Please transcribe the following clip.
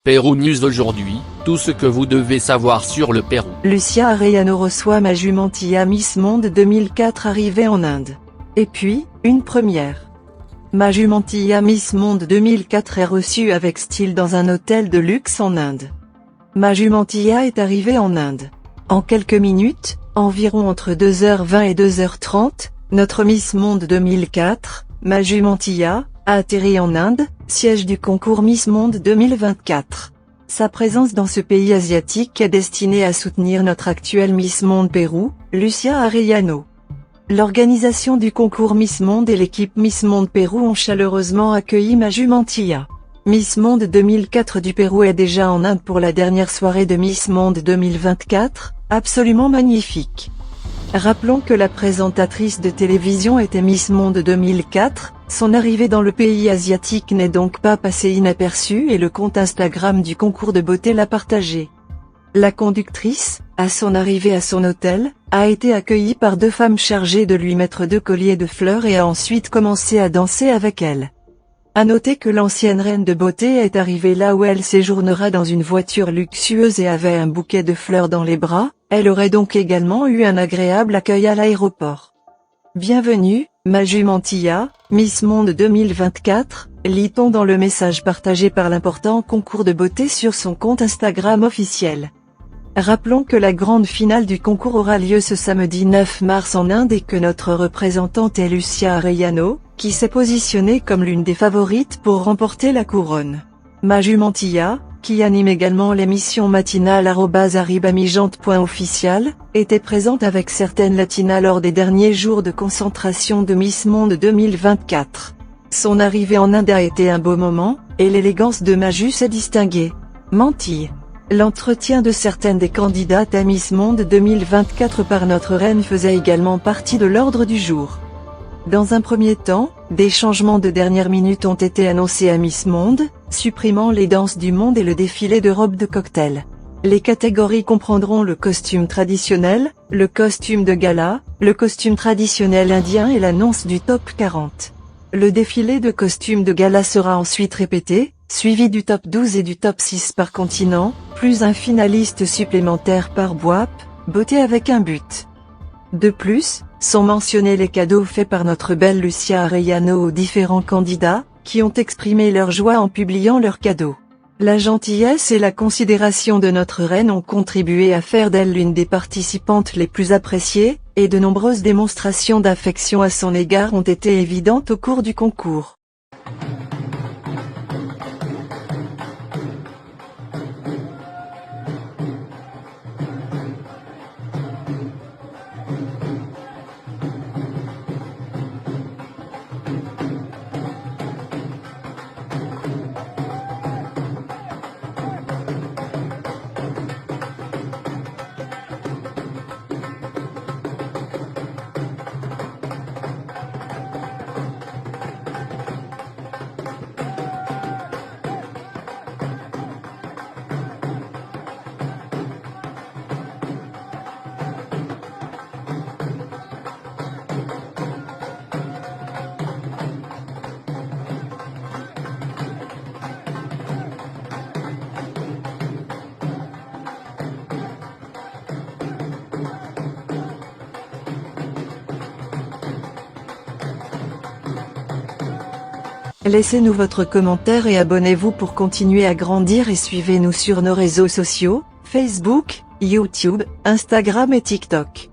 Pérou News aujourd'hui, tout ce que vous devez savoir sur le Pérou. Lucia Arellano reçoit ma jumentilla Miss Monde 2004 arrivée en Inde. Et puis, une première. Ma jumentilla Miss Monde 2004 est reçue avec style dans un hôtel de luxe en Inde. Ma jumentilla est arrivée en Inde. En quelques minutes, environ entre 2h20 et 2h30, notre Miss Monde 2004, ma jumentilla, a atterri en Inde, siège du concours Miss Monde 2024. Sa présence dans ce pays asiatique est destinée à soutenir notre actuelle Miss Monde Pérou, Lucia Arellano. L'organisation du concours Miss Monde et l'équipe Miss Monde Pérou ont chaleureusement accueilli ma jumentilla. Miss Monde 2004 du Pérou est déjà en Inde pour la dernière soirée de Miss Monde 2024, absolument magnifique. Rappelons que la présentatrice de télévision était Miss Monde 2004, son arrivée dans le pays asiatique n'est donc pas passée inaperçue et le compte Instagram du concours de beauté l'a partagé. La conductrice, à son arrivée à son hôtel, a été accueillie par deux femmes chargées de lui mettre 2 colliers de fleurs et a ensuite commencé à danser avec elle. À noter que l'ancienne reine de beauté est arrivée là où elle séjournera dans une voiture luxueuse et avait un bouquet de fleurs dans les bras, elle aurait donc également eu un agréable accueil à l'aéroport. Bienvenue, ma jumentilla, Miss Monde 2024, lit-on dans le message partagé par l'important concours de beauté sur son compte Instagram officiel. Rappelons que la grande finale du concours aura lieu ce samedi 9 mars en Inde et que notre représentante est Lucia Arellano, qui s'est positionnée comme l'une des favorites pour remporter la couronne. Ma jumentilla, qui anime également l'émission matinale @arribamijante.official, était présente avec certaines latinas lors des derniers jours de concentration de Miss Monde 2024. Son arrivée en Inde a été un beau moment, et l'élégance de Maju s'est distinguée. Mentille. L'entretien de certaines des candidates à Miss Monde 2024 par notre reine faisait également partie de l'ordre du jour. Dans un premier temps, des changements de dernière minute ont été annoncés à Miss Monde, supprimant les danses du monde et le défilé de robes de cocktail. Les catégories comprendront le costume traditionnel, le costume de gala, le costume traditionnel indien et l'annonce du top 40. Le défilé de costumes de gala sera ensuite répété, suivi du top 12 et du top 6 par continent, plus un finaliste supplémentaire par BOAP, beauté avec un but. De plus, sont mentionnés les cadeaux faits par notre belle Lucia Arellano aux différents candidats, qui ont exprimé leur joie en publiant leurs cadeaux. La gentillesse et la considération de notre reine ont contribué à faire d'elle l'une des participantes les plus appréciées, et de nombreuses démonstrations d'affection à son égard ont été évidentes au cours du concours. Laissez-nous votre commentaire et abonnez-vous pour continuer à grandir et suivez-nous sur nos réseaux sociaux, Facebook, YouTube, Instagram et TikTok.